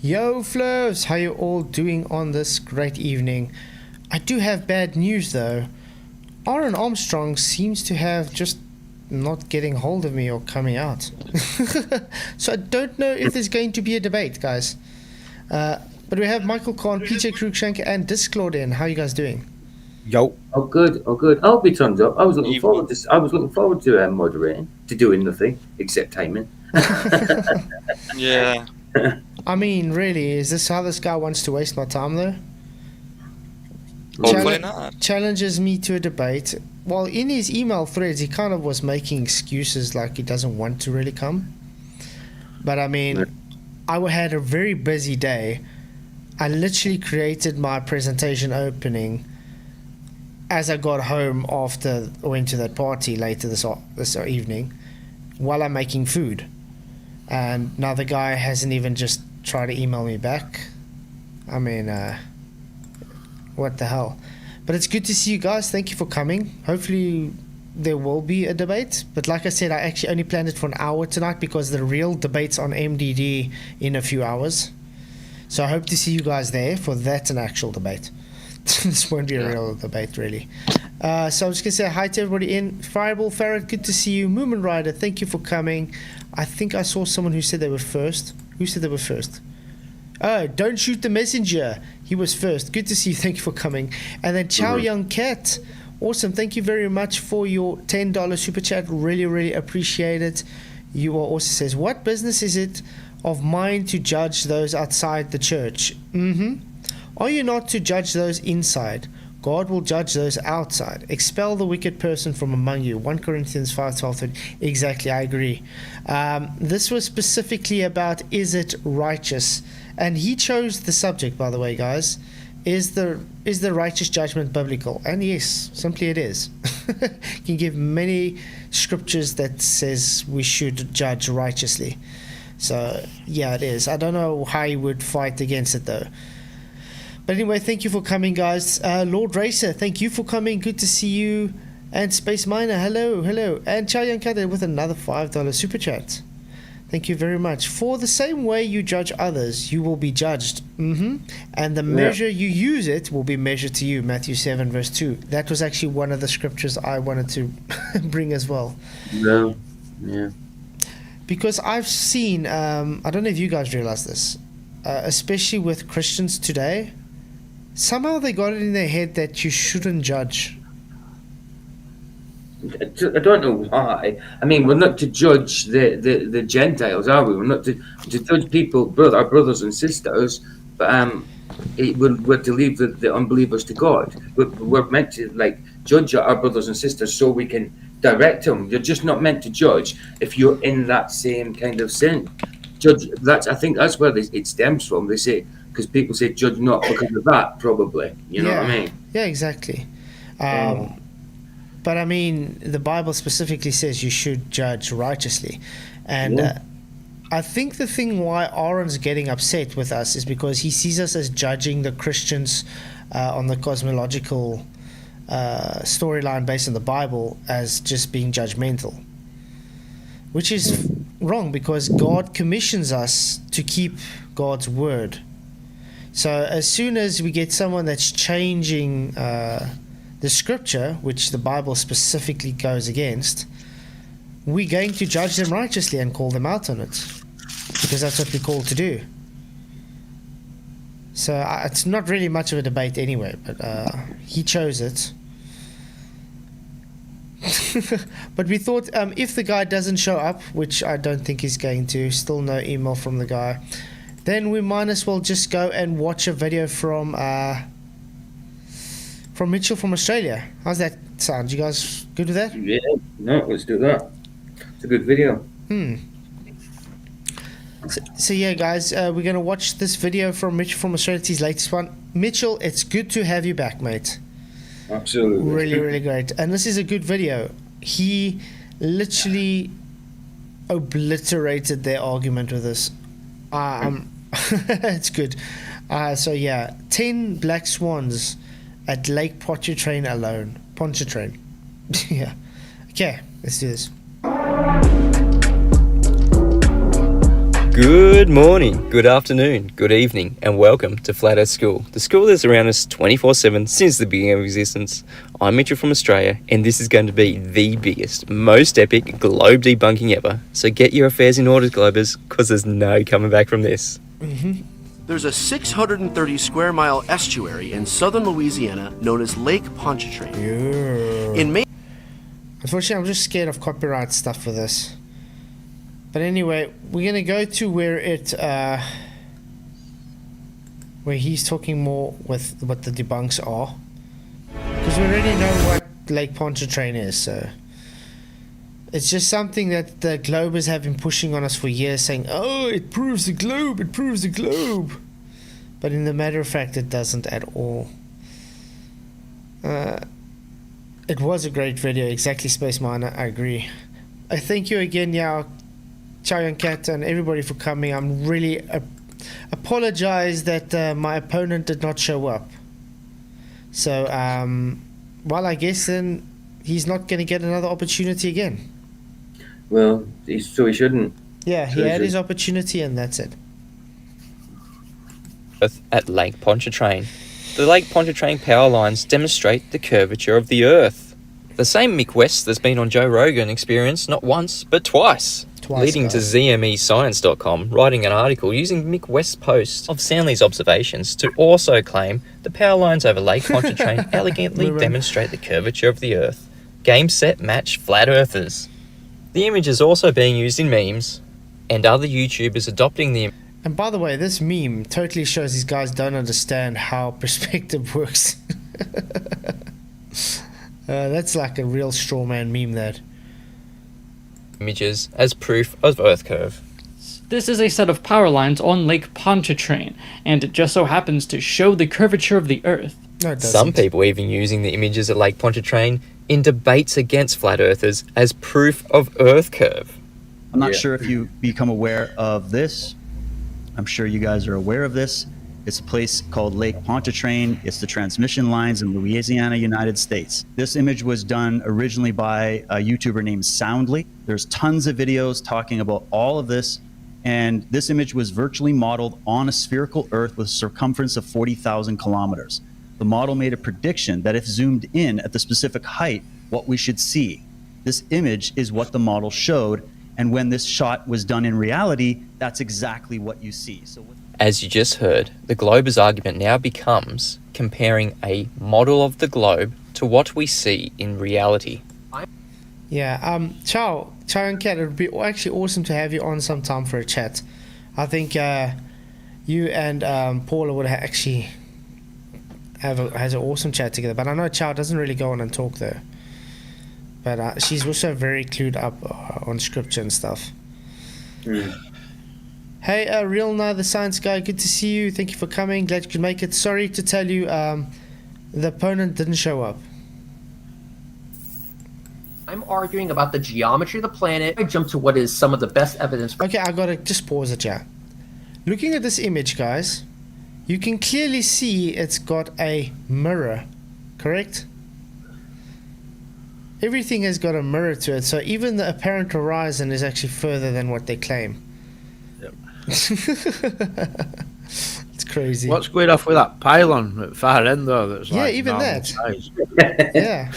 Yo, Flows, how you all doing on this great evening? I do have bad news though. Aaron Armstrong seems to have just not getting hold of me or coming out. So I don't know if there's going to be a debate, guys. But we have Michael Kahn, PJ Cruikshank, and Disclord in. How are you guys doing? Yo. Oh, good. Oh, good. I hope he turns up. I was looking forward to moderating, to doing nothing except timing. Yeah. I mean, really, is this how this guy wants to waste my time, though? Hopefully not. Challenges me to a debate. Well, in his email threads, he kind of was making excuses like he doesn't want to really come. But I mean, I had a very busy day. I literally created my presentation opening as I got home after I went to that party later this evening while I'm making food. And now the guy hasn't even just tried to email me back. I mean, what the hell. But it's good to see you guys. Thank you for coming. Hopefully there will be a debate. But like I said, I actually only planned it for an hour tonight because the real debate's on MDD in a few hours. So I hope to see you guys there for that an actual debate. This won't be a real debate, really. So I'm just going to say hi to everybody in. Fireball Farrett, good to see you. Moomin Rider, thank you for coming. I think I saw someone who said they were first. Who said they were first? Oh, don't shoot the messenger. He was first. Good to see you. Thank you for coming. And then Chow Young Cat. Awesome. Thank you very much for your $10 super chat. Really, really appreciate it. You are also says, what business is it of mine to judge those outside the church? Are you not to judge those inside? God will judge those outside. Expel the wicked person from among you. 1 Corinthians 5:12. Exactly, I agree. This was specifically about, is it righteous? And he chose the subject, by the way, guys. Is the righteous judgment biblical? And yes, simply it is. You can give many scriptures that says we should judge righteously. So, yeah, it is. I don't know how you would fight against it, though. But anyway, thank you for coming, guys. Lord Racer, thank you for coming. Good to see you. And Space Miner, hello, hello. And Chow Young Cat with another $5 super chat. Thank you very much. For the same way you judge others, you will be judged. And the measure you use it will be measured to you. Matthew 7 verse 2. That was actually one of the scriptures I wanted to bring as well. Yeah. Because I've seen, I don't know if you guys realize this, especially with Christians today, somehow they got it in their head that you shouldn't judge. I don't know why. I mean, we're not to judge the Gentiles, are we? We're not to judge people, our brothers and sisters, but we're to leave the unbelievers to God. We're meant to judge our brothers and sisters so we can direct them. You're just not meant to judge if you're in that same kind of sin. I think that's where it stems from. They say, because people say judge not because of that, probably. You know what I mean? Yeah, exactly. But I mean, the Bible specifically says you should judge righteously. And I think the thing why Aaron's getting upset with us is because he sees us as judging the Christians on the cosmological storyline based on the Bible as just being judgmental. Which is wrong, because God commissions us to keep God's word. So as soon as we get someone that's changing the scripture, which the Bible specifically goes against, we're going to judge them righteously and call them out on it, because that's what we're called to do. So it's not really much of a debate anyway, but he chose it. But we thought if the guy doesn't show up, which I don't think he's going to, still no email from the guy, then we might as well just go and watch a video from Mitchell from Australia. How's that sound? You guys good with that? Yeah, no, let's do that. It's a good video. So yeah, guys, we're going to watch this video from Mitchell from Australia. It's his latest one. Mitchell, it's good to have you back, mate. Absolutely. Really, really great. And this is a good video. He literally obliterated their argument with this. It's good. So yeah, 10 black swans at Lake Pontchartrain alone. Pontchartrain. Yeah. Okay, let's do this. Good morning, good afternoon, good evening, and welcome to Flat Earth School, the school that's around us 24/7 since the beginning of existence. I'm Mitchell from Australia, and this is going to be the biggest, most epic globe debunking ever. So get your affairs in order, Globers, because there's no coming back from this. There's a 630 square mile estuary in southern Louisiana known as Lake Pontchartrain. In May. Unfortunately, I'm just scared of copyright stuff for this. But anyway, we're gonna go to where he's talking more with what the debunks are, because we already know what Lake Pontchartrain is. So it's just something that the Globers have been pushing on us for years, saying, "Oh, it proves the globe. It proves the globe." But in the matter of fact, it doesn't at all. It was a great video, exactly, Space Miner. I agree. I thank you again, Yao. Chow and Cat and everybody for coming. I'm really apologize that my opponent did not show up. So, well, I guess then he's not going to get another opportunity again. Well, so he shouldn't. Yeah, he had his opportunity and that's it. At Lake Pontchartrain. The Lake Pontchartrain power lines demonstrate the curvature of the Earth. The same Mick West that's been on Joe Rogan experienced not once, but twice. Leading to ZMEScience.com writing an article using Mick West's post of Soundley's observations to also claim the power lines over Lake Pontchartrain elegantly demonstrate the curvature of the Earth. Game, set, match, flat earthers. The image is also being used in memes, and other YouTubers adopting the. And by the way, this meme totally shows these guys don't understand how perspective works. That's like a real straw man meme, that. Images as proof of Earth curve. This is a set of power lines on Lake Pontchartrain, and it just so happens to show the curvature of the Earth. No, it doesn't. Some people even using the images at Lake Pontchartrain in debates against flat earthers as proof of Earth curve. I'm not sure if you become aware of this. I'm sure you guys are aware of this. It's a place called Lake Pontchartrain. It's the transmission lines in Louisiana, United States. This image was done originally by a YouTuber named Soundly. There's tons of videos talking about all of this. And this image was virtually modeled on a spherical Earth with a circumference of 40,000 kilometers. The model made a prediction that if zoomed in at the specific height, what we should see. This image is what the model showed. And when this shot was done in reality, that's exactly what you see. As you just heard, the Globers' argument now becomes comparing a model of the globe to what we see in reality. Yeah, Chow and Kat, it would be actually awesome to have you on sometime for a chat. I think you and Paula would actually has an awesome chat together. But I know Chow doesn't really go on and talk though. But she's also very clued up on scripture and stuff. Hey, Real Now the Science Guy, good to see you. Thank you for coming. Glad you could make it. Sorry to tell you, the opponent didn't show up. I'm arguing about the geometry of the planet. I jump to what is some of the best evidence. Okay, I gotta just pause it, yeah. Looking at this image, guys, you can clearly see it's got a mirror, correct? Everything has got a mirror to it, so even the apparent horizon is actually further than what they claim. Yep. It's crazy. What's going off with that pylon at far end though? That's Yeah, like even normal that. size? Yeah.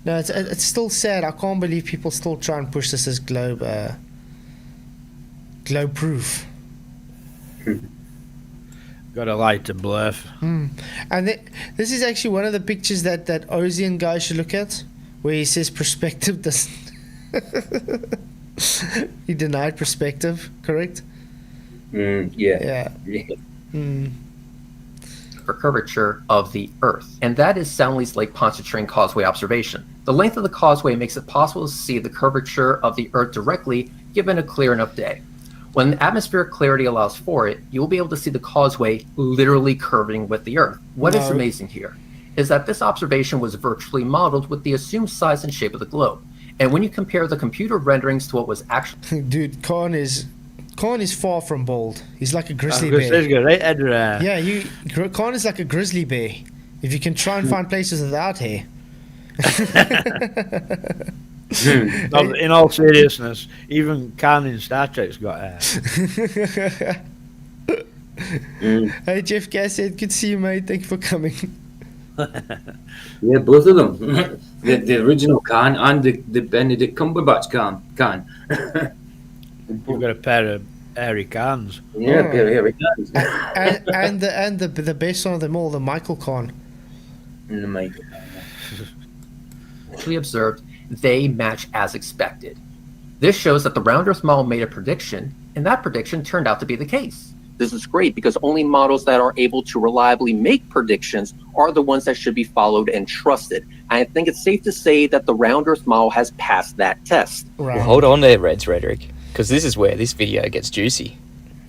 No, it's still sad. I can't believe people still try and push this as globe proof. Got a light to bluff. And this is actually one of the pictures that Ozian guy should look at, where he says perspective doesn't. He denied perspective, correct? Yeah. For curvature of the Earth, and that is Soundley's Lake Pontchartrain causeway observation. The length of the causeway makes it possible to see the curvature of the Earth directly, given a clear enough day. When atmospheric clarity allows for it, you will be able to see the causeway literally curving with the Earth. What is amazing here is that this observation was virtually modeled with the assumed size and shape of the globe. And when you compare the computer renderings to what was actually... Dude, Khan is far from bold. He's like a grizzly bear. Right, Edra. Yeah, Khan is like a grizzly bear. If you can try and find places without hair. No, in all seriousness, even canon Star Trek's got air. Hey, Jeff Gassett, good to see you, mate. Thank you for coming. Yeah, both of them. the original Khan and the Benedict Cumberbatch Khan. You've got a pair of airy cans. Yeah, here it goes. and the best one of them all, the Michael Khan. In the mic. We observed they match as expected. This shows that the round Earth model made a prediction, and that prediction turned out to be the case. This is great because only models that are able to reliably make predictions are the ones that should be followed and trusted. And I think it's safe to say that the round Earth model has passed that test. Right. Well, hold on there, Red's Rhetoric, because this is where this video gets juicy.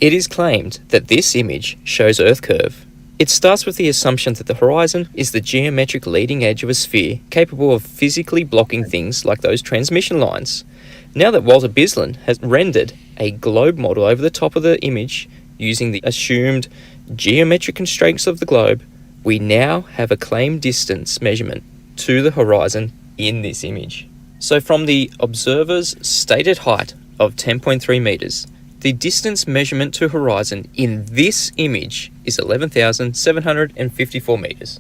It is claimed that this image shows Earth curve. It starts with the assumption that the horizon is the geometric leading edge of a sphere capable of physically blocking things like those transmission lines. Now that Walter Bislin has rendered a globe model over the top of the image using the assumed geometric constraints of the globe, we now have a claimed distance measurement to the horizon in this image. So from the observer's stated height of 10.3 meters, the distance measurement to horizon in this image is 11,754 meters.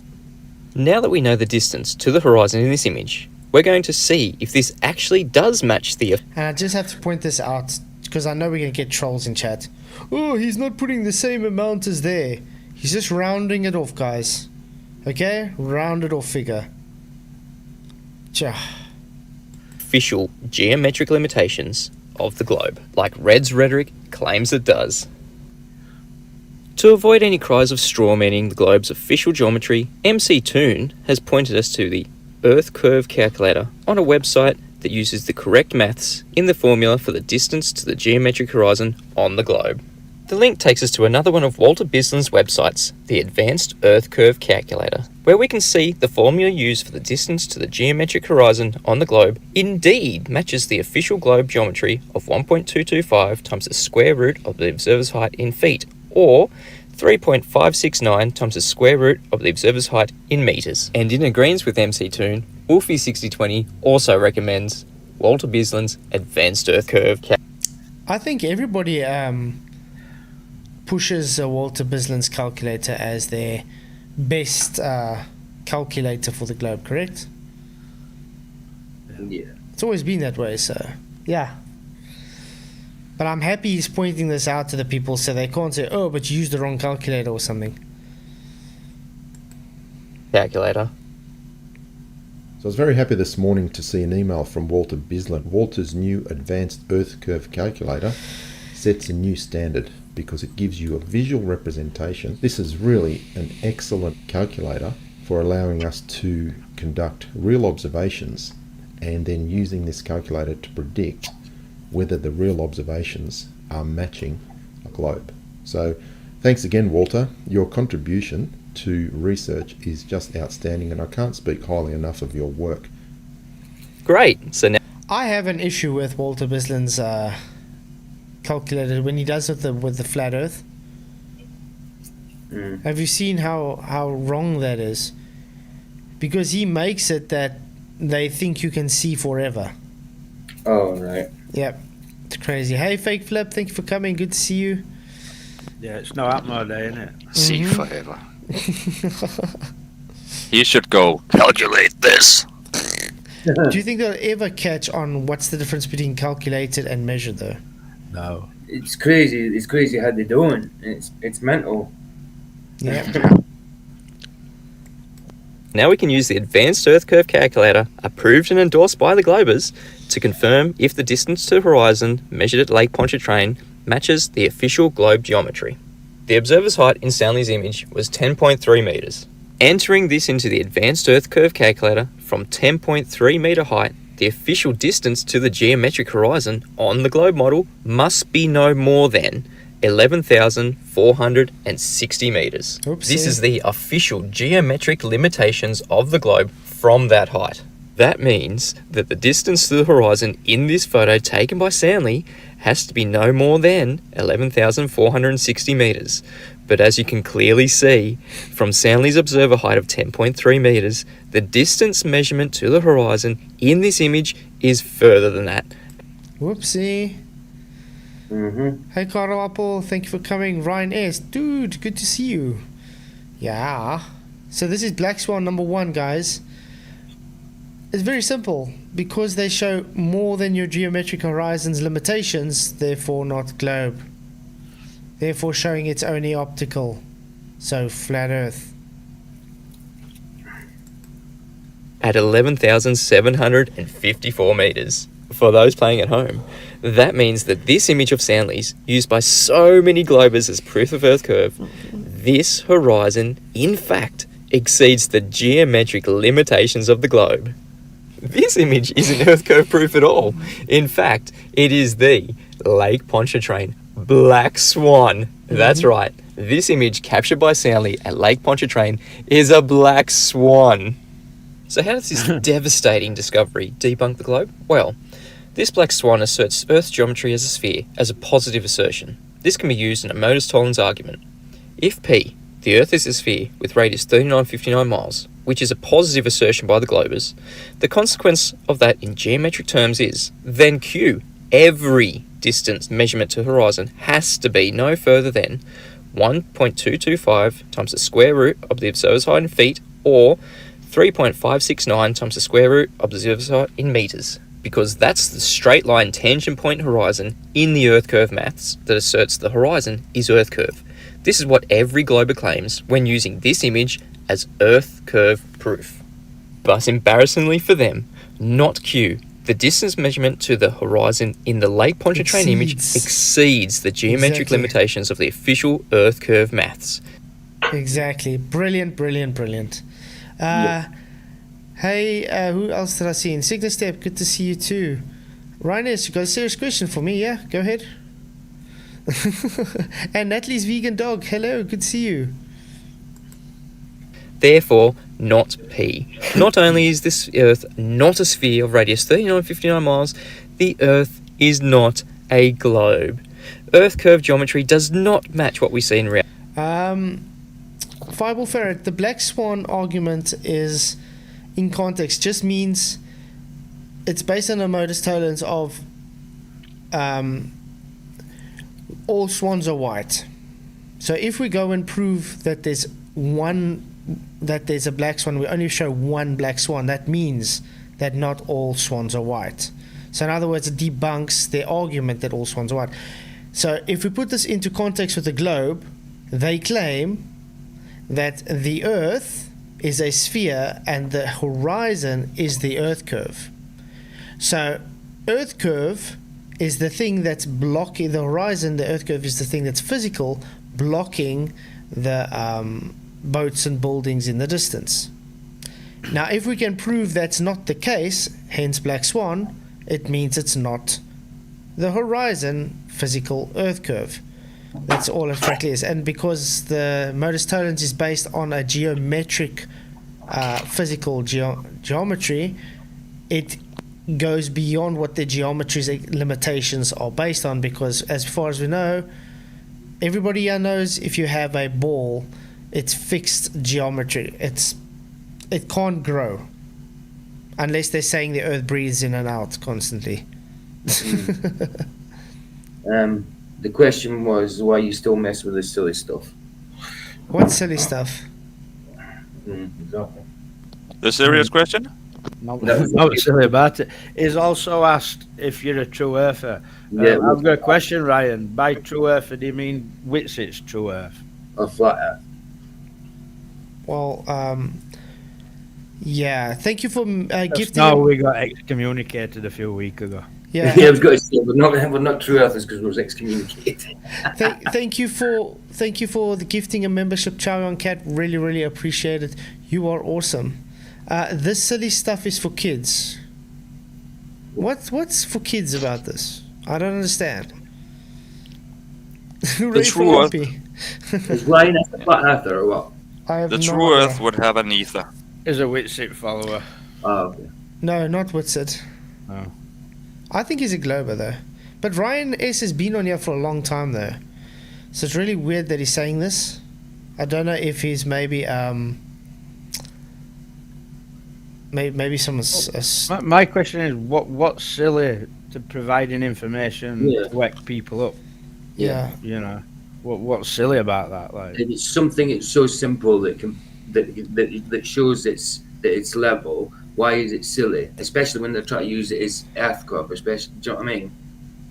Now that we know the distance to the horizon in this image, we're going to see if this actually does match the... And I just have to point this out because I know we're going to get trolls in chat. Oh, he's not putting the same amount as there. He's just rounding it off, guys. Okay? Rounded off figure. official geometric limitations of the globe, like Red's rhetoric claims it does. To avoid any cries of strawmanning the globe's official geometry, MC Toon has pointed us to the Earth Curve Calculator on a website that uses the correct maths in the formula for the distance to the geometric horizon on the globe. The link takes us to another one of Walter Bislin's websites, the Advanced Earth Curve Calculator, where we can see the formula used for the distance to the geometric horizon on the globe indeed matches the official globe geometry of 1.225 times the square root of the observer's height in feet, or 3.569 times the square root of the observer's height in meters. And in agreement with MC Toon, Wolfie6020 also recommends Walter Bislin's Advanced Earth Curve Calculator. I think everybody pushes Walter Bislin's calculator as their best calculator for the globe, correct? Yeah. It's always been that way, so yeah. But I'm happy he's pointing this out to the people so they can't say, oh, but you used the wrong calculator or something. Calculator. So I was very happy this morning to see an email from Walter Bislin. Walter's new Advanced Earth Curve Calculator sets a new standard because it gives you a visual representation. This is really an excellent calculator for allowing us to conduct real observations and then using this calculator to predict whether the real observations are matching a globe. So thanks again, Walter. Your contribution to research is just outstanding, and I can't speak highly enough of your work. Great. So now I have an issue with Walter Bislin's calculator when he does it with the flat Earth. Have you seen how wrong that is? Because he makes it that they think you can see forever. Oh, right. Yep, it's crazy. Hey, Fake Flip, thank you for coming. Good to see you. Yeah, it's no Atmo Day, isn't it? See forever. You should go calculate this. Do you think they'll ever catch on what's the difference between calculated and measured, though? No. It's crazy. It's crazy how they're doing. It's mental. Yeah. Now we can use the Advanced Earth Curve Calculator, approved and endorsed by the Globers, to confirm if the distance to the horizon measured at Lake Pontchartrain matches the official globe geometry. The observer's height in Stanley's image was 10.3 meters. Entering this into the Advanced Earth Curve Calculator from 10.3 meter height, the official distance to the geometric horizon on the globe model must be no more than 11,460 meters. Oopsie. This is the official geometric limitations of the globe from that height. That means that the distance to the horizon in this photo taken by Stanley has to be no more than 11,460 metres. But as you can clearly see, from Stanley's observer height of 10.3 metres, the distance measurement to the horizon in this image is further than that. Whoopsie. Hey, Carl Apple, thank you for coming. Ryan S. Dude, good to see you. Yeah. So this is Black Swan number 1, guys. It's very simple. Because they show more than your geometric horizon's limitations, therefore not globe. Therefore showing it's only optical. So flat Earth. At 11,754 metres. For those playing at home, that means that this image of Stanley's, used by so many globers as proof of Earth curve, this horizon, in fact, exceeds the geometric limitations of the globe. This image isn't Earth curve proof at all. In fact, it is the Lake Pontchartrain Black Swan. That's right. This image captured by Stanley at Lake Pontchartrain is a black swan. So how does this devastating discovery debunk the globe? Well, this black swan asserts Earth's geometry as a sphere as a positive assertion. This can be used in a Modus-Tollens argument. If P, the Earth is a sphere with radius 3959 miles, which is a positive assertion by the globers, the consequence of that in geometric terms is, then Q, every distance measurement to horizon has to be no further than 1.225 times the square root of the observer's height in feet, or 3.569 times the square root of the observer's height in metres, because that's the straight line tangent point horizon in the Earth curve maths that asserts the horizon is Earth curve. This is what every glober claims when using this image as Earth curve proof. But embarrassingly for them, not Q, the distance measurement to the horizon in the Lake Pontchartrain image exceeds the geometric limitations of the official Earth curve maths. Exactly. Brilliant, brilliant, brilliant. Hey, who else did I see? In Signa Step, good to see you too. Ryan, you got a serious question for me, yeah? Go ahead. And Natalie's vegan dog, hello, good to see you. Therefore, not P. Not only is this Earth not a sphere of radius 3959 miles, the Earth is not a globe. Earth curve geometry does not match what we see in reality. Fireball Ferret, the black swan argument is in context, just means it's based on a modus tollens of all swans are white. So if we go and prove that there's a black swan, we only show one black swan, that means that not all swans are white. So in other words, it debunks their argument that all swans are white. So if we put this into context with the globe, they claim that the Earth is a sphere and the horizon is the Earth curve. So Earth curve is the thing that's blocking the horizon. The Earth curve is the thing that's physical, blocking the boats and buildings in the distance. Now, if we can prove that's not the case, hence black swan, it means it's not the horizon physical Earth curve. That's all it practically is. And because the modus tollens is based on a geometric physical geometry, it goes beyond what the geometry's limitations are based on, because as far as we know, everybody here knows if you have a ball, it's fixed geometry. It can't grow unless they're saying the Earth breathes in and out constantly. The question was why you still mess with this silly stuff. What silly stuff? Exactly. The serious question? Not silly about it. He's also asked if you're a true earther. I've got a question, Ryan. By true earther, do you mean Whitsit's true earth? Or flat earth? Well, yeah. Thank you for gifting. No, we got excommunicated a few weeks ago. Yeah. I was going to say we're not true earthers because we was excommunicated. Thank you for the gifting a membership, Chow Young Cat. Really, really appreciate it. You are awesome. This silly stuff is for kids. What's for kids about this? I don't understand. The true earth. Is Ryan a flat earther or what? The true earth would have an ether. Is a Whitsit follower. Oh, okay. No, not Whitsett. Oh. I think he's a Glober though. But Ryan S has been on here for a long time though. So it's really weird that he's saying this. I don't know if he's maybe maybe someone's My question is, what's silly to providing information to wake people up? Yeah. You know, what's silly about that? Like, And it's something it's so simple that shows that it's level. Why is it silly? Especially when they're trying to use it as Earth curve, especially. Do you know what I mean?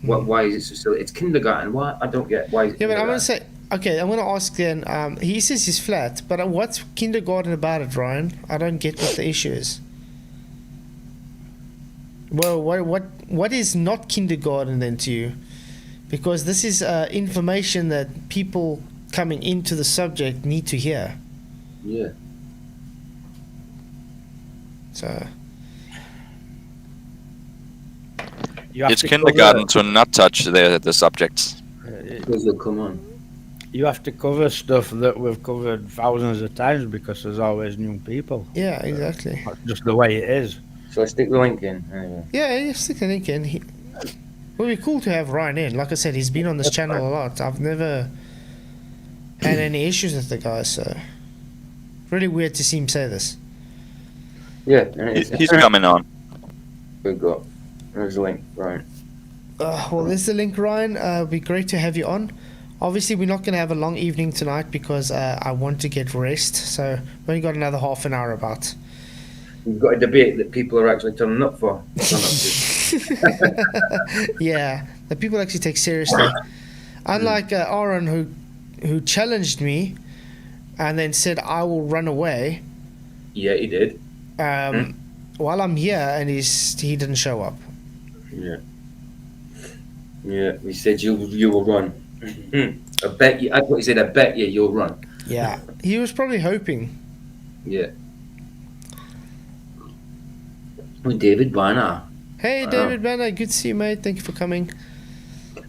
Why is it so silly? It's kindergarten. Why? I don't get why. Yeah, but I'm gonna say, okay, I'm gonna ask then. He says he's flat, but what's kindergarten about it, Ryan? I don't get what the issue is. Well, what is not kindergarten then to you? Because this is information that people coming into the subject need to hear. Yeah. So. It's kindergarten to not touch the subjects. Because they'll come on. You have to cover stuff that we've covered thousands of times because there's always new people. Yeah, exactly. That's just the way it is. So I stick the link in. Anyway. Yeah, stick the link in. It would be cool to have Ryan in. Like I said, he's been on this channel a lot. I've never had any issues with the guy, so really weird to see him say this. Yeah, He's coming on. We've got. There's the link, right? Well, there's the link, Ryan. It'd be great to have you on. Obviously, we're not going to have a long evening tonight because I want to get rest. So we only got another half an hour about. We've got a debate that people are actually turning up for. Yeah, that people actually take seriously. Unlike Aaron, who challenged me and then said, I will run away. Yeah, he did. While I'm here, and he didn't show up. Yeah. Yeah, he said you will run. I bet you. That's what he said. I bet you'll run. Yeah, he was probably hoping. Yeah. With David Banner. Hey, David Banner, good to see you, mate. Thank you for coming.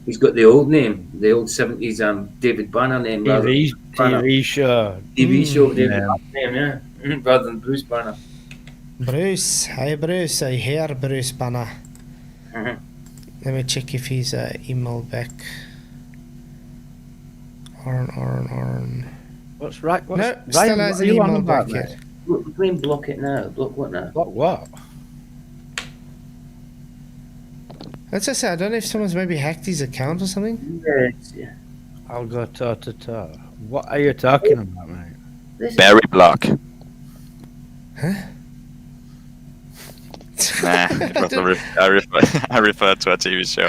He's got the old name, the old 70s David Banner name. TV show. TV show, David Banner name, yeah. Rather than Bruce Banner. Bruce, hey Bruce, I hear Bruce Banner. Let me check if he's emailed back. Aaron. What's right? No, still hasn't emailed back yet. Look, we're playing block it now. Block what now? Block what? Let's just say, I don't know if someone's maybe hacked his account or something. Yeah. I'll go toe to toe. What are you talking about, mate? Barry Block. Huh? Nah, it was I referred to a TV show.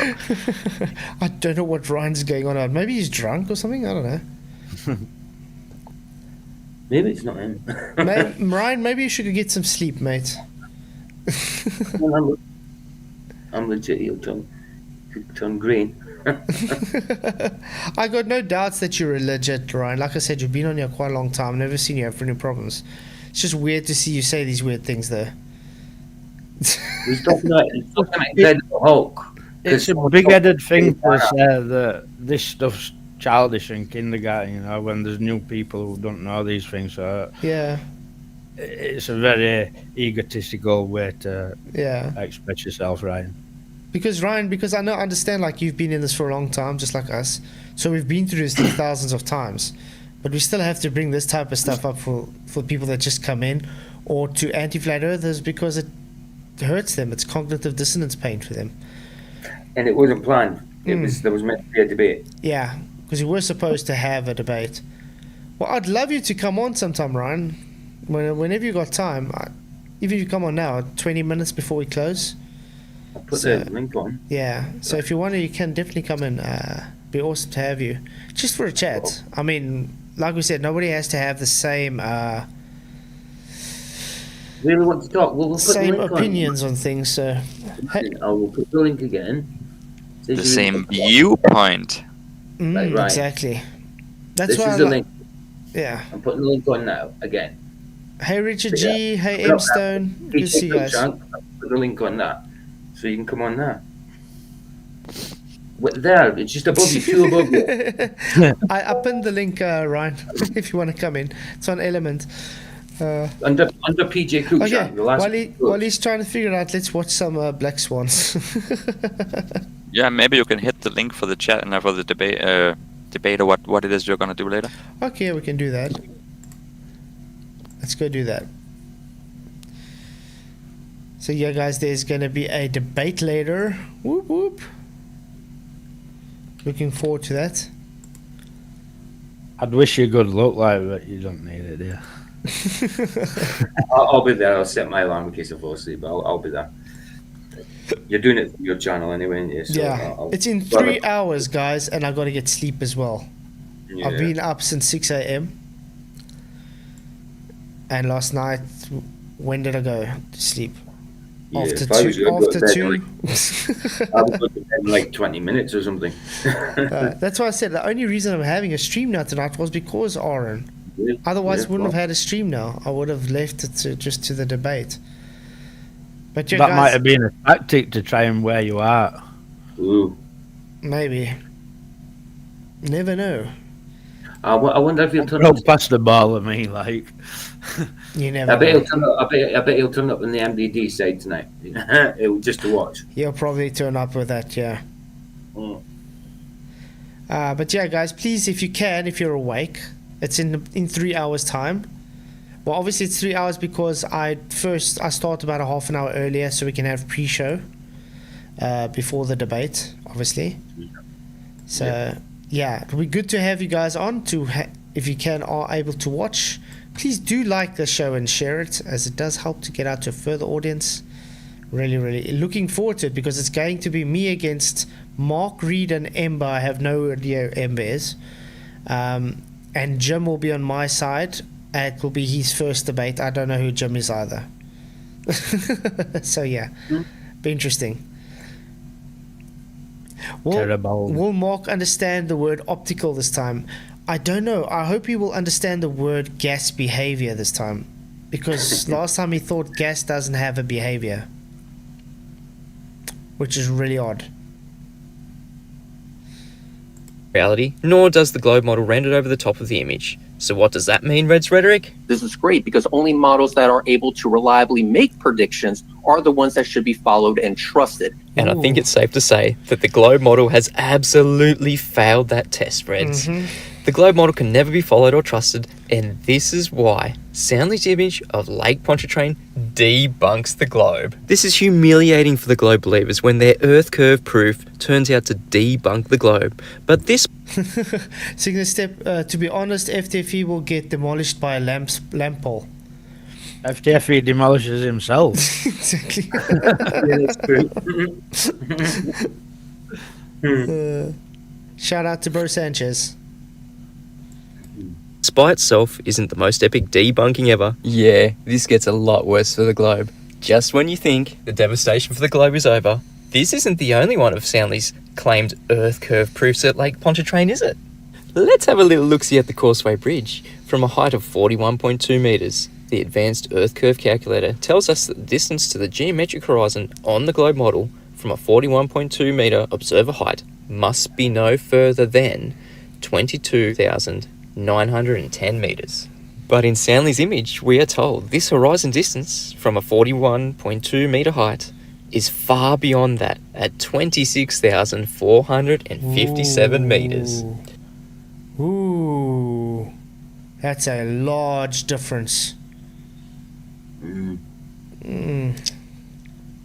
I don't know what Ryan's going on about. Maybe he's drunk or something. I don't know. Maybe it's not him. Ryan, maybe you should go get some sleep, mate. I'm legit. He'll turn green. I got no doubts that you're legit, Ryan. Like I said, you've been on here quite a long time. Never seen you have any problems. It's just weird to see you say these weird things, though. He's talking about Incredible Hulk. It's a big-headed thing to say that this stuff's childish in kindergarten, you know, when there's new people who don't know these things. So yeah, it's a very egotistical way to express yourself, Ryan. Because I understand, like, you've been in this for a long time, just like us. So we've been through this thousands of times. But we still have to bring this type of stuff up for people that just come in, or to anti-flat earthers, because it hurts them. It's cognitive dissonance pain for them. And it wasn't planned. There was meant to be a debate. Yeah, because we were supposed to have a debate. Well, I'd love you to come on sometime, Ryan. Whenever you got time, even if you come on now, 20 minutes before we close. I'll put the link on. Yeah, so if you want to, you can definitely come in. Be awesome to have you, just for a chat. I mean, like we said, nobody has to have the same really want to talk. We'll put same the link opinions on things. So I will put the link again. The same viewpoint. Right. Exactly. That's this why is the link. Yeah. I'm putting the link on now again. Hey Richard G. Hey M Stone. Good to see you guys. I'll put the link on that, so you can come on now. There, it's just above you, two above you. I pinned the link, Ryan, if you want to come in. It's on Ellemnet. Under PJ Cruikshank. Okay, while he's trying to figure it out, let's watch some Black Swans. Yeah, maybe you can hit the link for the chat and for the debate or what it is you're gonna do later. Okay, we can do that. Let's go do that. So yeah, guys, there's gonna be a debate later. Whoop whoop. Looking forward to that. I'd wish you good luck, but you don't need it, do you? I'll be there. I'll set my alarm in case I fall asleep. I'll be there. You're doing it for your channel anyway, aren't you? So Yeah, it's in 3 hours, guys, and I've got to get sleep as well. Yeah. I've been up since 6 a.m. And last night, when did I go to sleep? Yeah, After if I was two. gonna go to After bed, two. I would go to bed in like 20 minutes or something. That's why I said the only reason I'm having a stream now tonight was because Aaron. Yeah, Otherwise, yeah, wouldn't well, have had a stream now. I would have left it to the debate. But yeah, That guys, might have been a tactic to try and wear you out. Ooh. maybe. Never know. I wonder if he'll turn Don't up. pass the ball at me, like. You never I bet know. he'll turn up. I bet he'll turn up on the MDD side tonight. Just to watch. He'll probably turn up with that, yeah. Mm. But yeah, guys, please, if you can, if you're awake, it's in 3 hours' time. Well, obviously it's 3 hours because I start about a half an hour earlier so we can have pre-show before the debate, obviously. So yeah, it'll be good to have you guys on if you are able to watch. Please do like the show and share it, as it does help to get out to a further audience. Really, really looking forward to it because it's going to be me against Mark, Reed, and Ember. I have no idea who Ember is. And Jim will be on my side. It will be his first debate. I don't know who Jim is either. So yeah, be interesting. Will Mark understand the word optical this time? I don't know. I hope he will understand the word gas behavior this time, because last time he thought gas doesn't have a behavior, which is really odd. Reality, nor does the globe model rendered over the top of the image. So what does that mean, Red's rhetoric? This is great because only models that are able to reliably make predictions are the ones that should be followed and trusted. And I think it's safe to say that the globe model has absolutely failed that test, Reds. The globe model can never be followed or trusted, and this is why Soundly's image of Lake Pontchartrain debunks the globe. This is humiliating for the globe believers when their Earth curve proof turns out to debunk the globe. But this Signet step, to be honest, FTFE will get demolished by a lamp pole. FTFE demolishes himself. Exactly. Yeah, that's true. Shout out to Bro Sanchez. by itself isn't the most epic debunking ever. Yeah, this gets a lot worse for the globe. Just when you think the devastation for the globe is over, this isn't the only one of Soundly's claimed Earth curve proofs at Lake Pontchartrain, is it? Let's have a little look-see at the Causeway Bridge. From a height of 41.2 metres, the advanced Earth curve calculator tells us that the distance to the geometric horizon on the globe model from a 41.2 metre observer height must be no further than 22,910 metres. But in Soundly's image, we are told this horizon distance from a 41.2 metre height is far beyond that at 26,457 metres. Ooh, that's a large difference.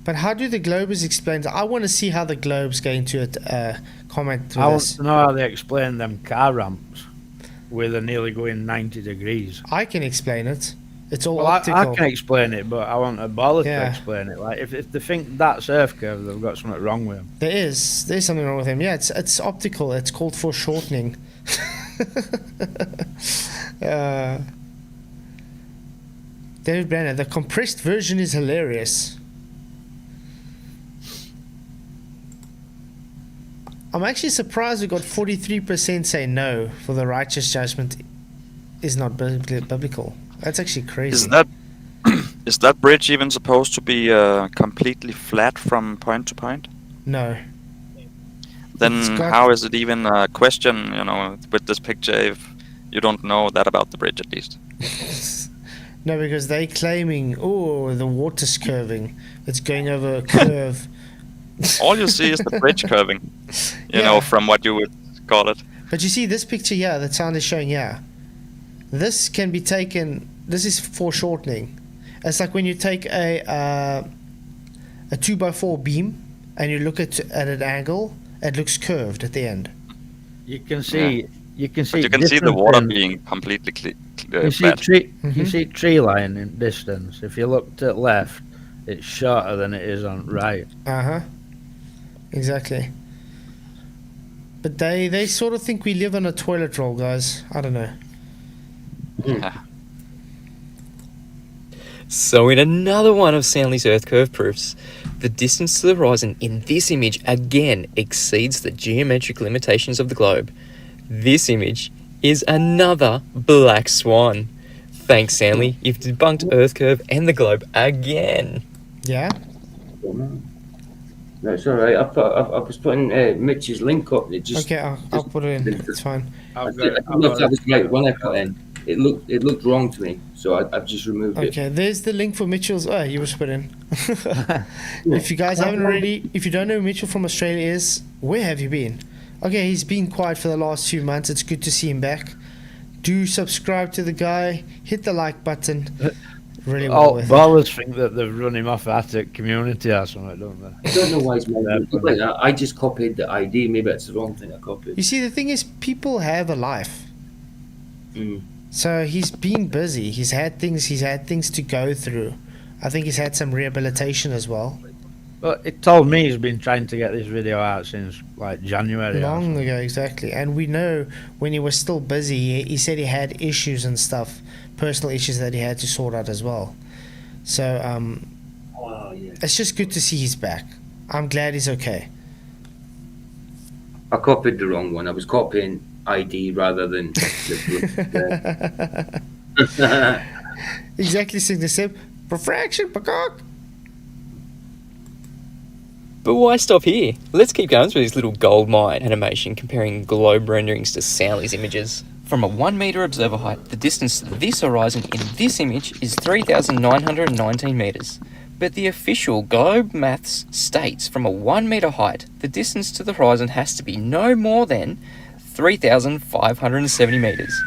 But how do the Globers explain that? I want to see how the Globe's going to comment to I want this. to know how they explain them car ramps where they're nearly going 90 degrees. I can explain it. It's all Well, optical. I can explain it, but I want a baller Yeah. to explain it. Like, if they think that's Earth curve, they've got something wrong with them. There's something wrong with him. Yeah, it's optical. It's called foreshortening. David Banner, the compressed version is hilarious. I'm actually surprised we got 43% say no for the righteous judgment is not biblical. That's actually crazy. Is that bridge even supposed to be completely flat from point to point? No. Then It's got- how is it even a question, with this picture if you don't know that about the bridge at least? No, because they claiming, oh, the water's curving. It's going over a curve. All you see is the bridge curving, you Yeah. know, from what you would call it. But you see this picture here that sound is showing here. This can be taken. This is foreshortening. It's like when you take a 2x4 beam and you look at an angle, it looks curved at the end. You can see. You can see. But you can see the different water things. being completely You see flat. tree. You see tree line in distance. If you look to the left, it's shorter than it is on right. Exactly. But they sort of think we live on a toilet roll, guys. I don't know. So in another one of Soundly's Earth curve proofs, the distance to the horizon in this image again exceeds the geometric limitations of the globe. This image is another black swan. Thanks, Soundly. You've debunked Earth curve and the globe again. Yeah. No, it's all right. I was putting Mitch's link up. It just Okay, I'll put it in. It's fine. I don't know if that was right when I put in. It looked wrong to me, so I've just removed it. Okay, there's the link for Mitchell's. Oh, you was put in. If you guys haven't already, if you don't know who Mitchell from Australia is, where have you been? Okay, he's been quiet for the last 2 months. It's good to see him back. Do subscribe to the guy. Hit the like button. Really well worth it. Ballers think that they've run him off Attic community or something, don't they? I don't know why it's like that. I just copied the ID. Maybe that's the wrong thing I copied. You see, the thing is, people have a life. So he's been busy. He's had things to go through. I think he's had some rehabilitation as well. Well, it told me he's been trying to get this video out since like January. Long ago, exactly. And we know when he was still busy, he said he had issues and stuff, personal issues that he had to sort out as well. So it's just good to see he's back. I'm glad he's okay. I copied the wrong one. I was copying ID rather than. Exactly, Signisip. Perfection, peacock. But why stop here? Let's keep going through this little gold mine animation comparing globe renderings to Soundly's images. From a 1 metre observer height, the distance to this horizon in this image is 3,919 metres. But the official Globe Maths states from a 1 metre height, the distance to the horizon has to be no more than 3,570 metres.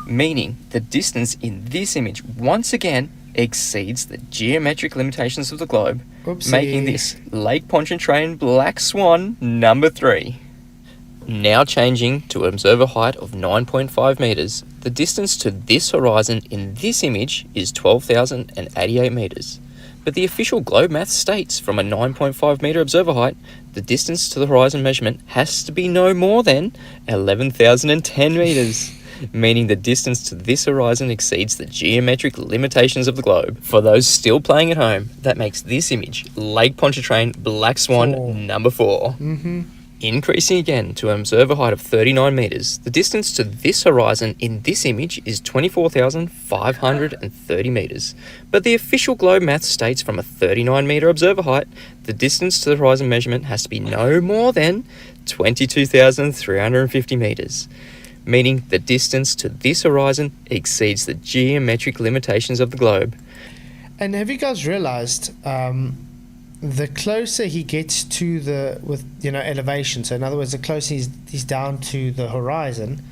Meaning the distance in this image once again exceeds the geometric limitations of the globe, Oopsie. making this Lake Pontchartrain Black Swan number 3. Now changing to an observer height of 9.5 metres, the distance to this horizon in this image is 12,088 metres. But the official Globe Math states from a 9.5 metre observer height, the distance to the horizon measurement has to be no more than 11,010 metres. Meaning the distance to this horizon exceeds the geometric limitations of the globe. For those still playing at home, that makes this image Lake Pontchartrain Black Swan number 4. Increasing again to an observer height of 39 metres, the distance to this horizon in this image is 24,530 metres. But the official Globe Math states from a 39 metre observer height, the distance to the horizon measurement has to be no more than 22,350 metres. Meaning the distance to this horizon exceeds the geometric limitations of the globe. And have you guys realized the closer he gets to the elevation, so in other words, the closer he's down to the horizon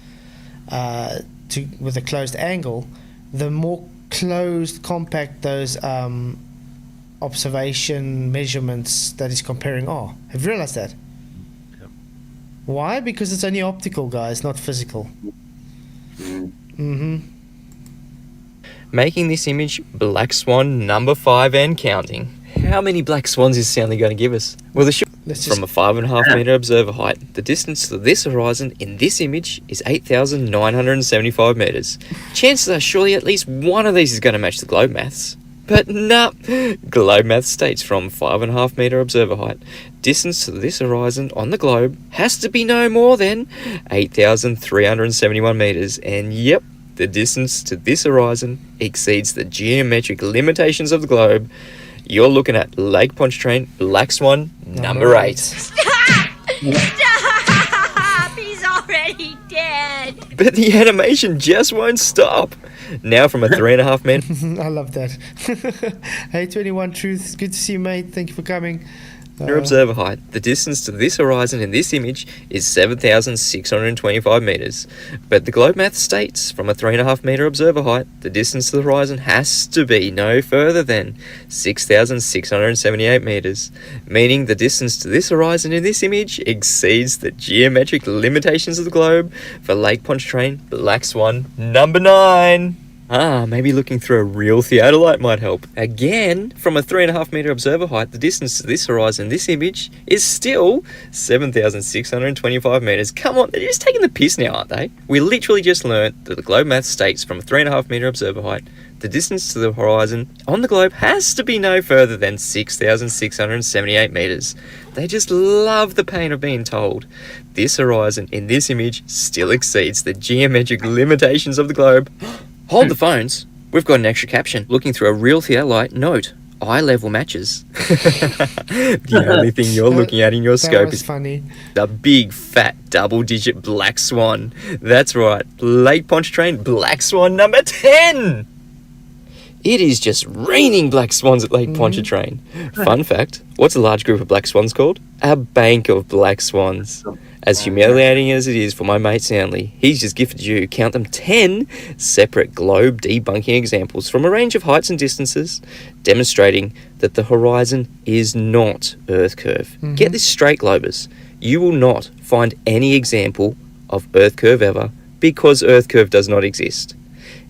with a closed angle, the more closed, compact those observation measurements that he's comparing are. Have you realized that? Why? Because it's only optical, guys, not physical. Making this image Black Swan number 5 and counting. How many black swans is Soundly going to give us? Well, from a 5.5 metre observer height, the distance to this horizon in this image is 8,975 metres. Chances are surely at least one of these is going to match the Globe Maths. But nah, Globe Math states from 5.5 metre observer height, distance to this horizon on the globe has to be no more than 8,371 metres, and yep, the distance to this horizon exceeds the geometric limitations of the globe. You're looking at Lake Pontchartrain Black Swan number 8. Stop! Stop! He's already dead! But the animation just won't stop. Now from a 3.5 meter I love that. Hey, 21 Truth. Good to see you, mate. Thank you for coming. observer height, the distance to this horizon in this image is 7,625 meters. But the globe math states from a 3.5 meter observer height, the distance to the horizon has to be no further than 6,678 meters, meaning the distance to this horizon in this image exceeds the geometric limitations of the globe for Lake Pontchartrain, Black Swan, number 9. Maybe looking through a real theodolite might help. Again, from a 3.5 meter observer height, the distance to this horizon, this image, is still 7,625 meters. Come on, they're just taking the piss now, aren't they? We literally just learnt that the globe math states from a 3.5 meter observer height, the distance to the horizon on the globe has to be no further than 6,678 meters. They just love the pain of being told. This horizon in this image still exceeds the geometric limitations of the globe. Hold the phones. We've got an extra caption. Looking through a real theodolite, note, eye level matches. The only thing you're looking at in your scope is funny. The big fat double-digit black swan. That's right, Lake Pontchartrain, Black Swan number 10. It is just raining black swans at Lake Pontchartrain. Fun fact, what's a large group of black swans called? A bank of black swans. As humiliating as it is for my mate Soundly, he's just gifted you, count them, 10 separate globe debunking examples from a range of heights and distances, demonstrating that the horizon is not Earth curve. Get this straight, Globers. You will not find any example of Earth curve ever, because Earth curve does not exist.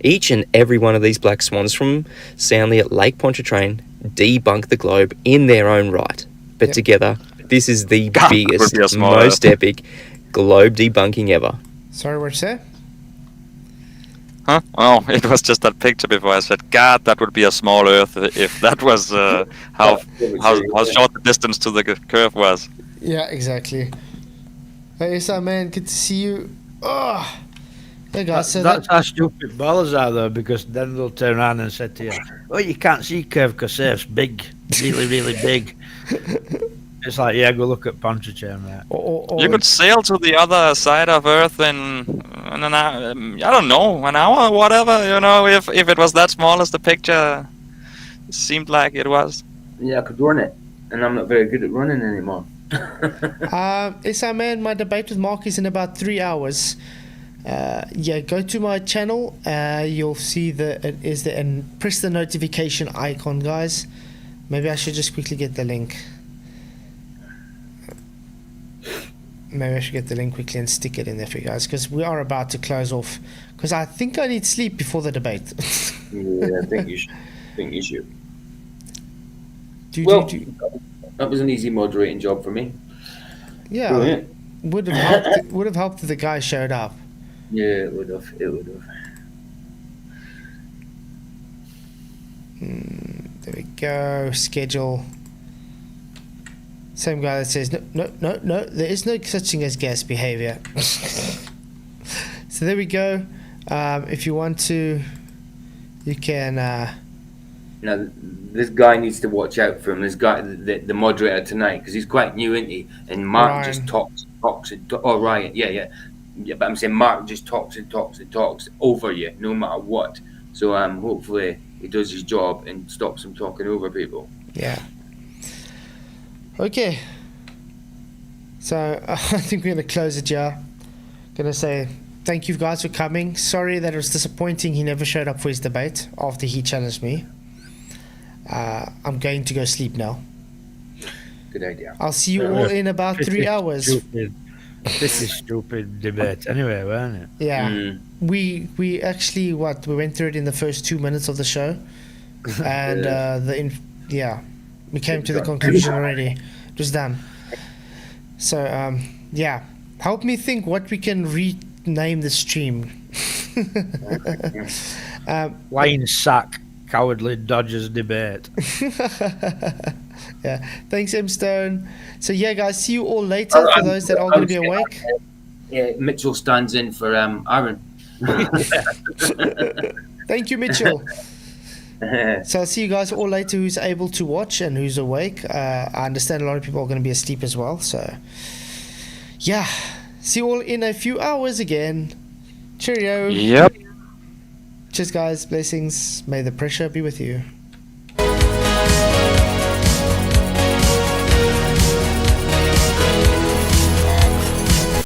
Each and every one of these black swans from Soundly at Lake Pontchartrain debunk the globe in their own right. But together, this is the biggest, most epic globe debunking ever. Sorry, what'd you say? Huh? Oh, it was just that picture before I said, God, that would be a small Earth if that was how short the distance to the curve was. Yeah, exactly. Hey, Issa, man, good to see you. Oh, hey guys, so that's how stupid ballers are, though, because then they'll turn around and say to you, "Oh, you can't see curve because Earth's big, really, really big." It's like, yeah, go look at Pontchartrain, right? You could sail to the other side of Earth in an hour, I don't know, an hour or whatever, you know, if it was that small as the picture seemed like it was. Yeah, I could run it, and I'm not very good at running anymore. Issa, man, my debate with Mark is in about 3 hours. Yeah, go to my channel. You'll see and press the notification icon, guys. Maybe I should just quickly get the link. Maybe I should get the link quickly and stick it in there for you guys, because we are about to close off. Because I think I need sleep before the debate. Yeah, I think you should. That was an easy moderating job for me. Yeah, brilliant. Would have helped if the guy showed up. Yeah, it would have. There we go. Schedule. Same guy that says no. There is no such thing as gas behavior. So there we go. If you want to, you can. Now, this guy needs to watch out for him. This guy, the moderator tonight, because he's quite new, isn't he? And Mark Ryan. just talks. Oh, Ryan, yeah. But I'm saying Mark just talks over you, no matter what. So hopefully he does his job and stops him talking over people. Yeah. Okay. So I think we're gonna close it here. Gonna say thank you guys for coming. Sorry that it was disappointing he never showed up for his debate after he challenged me. I'm going to go sleep now. Good idea. I'll see you all in about 3 hours. This is stupid debate anyway, wasn't it? Yeah. We actually we went through it in the first 2 minutes of the show, and we came to the conclusion already. It was done. So help me think what we can rename the stream. Wine sack, cowardly Dodgers debate. Yeah. Thanks, M Stone. So yeah, guys, see you all later for those that are going to be awake. Yeah, Mitchell stands in for Aaron. Thank you, Mitchell. So I'll see you guys all later who's able to watch and who's awake. I understand a lot of people are going to be asleep as well. So yeah, see you all in a few hours again. Cheerio. Yep. Cheers, guys. Blessings. May the pressure be with you.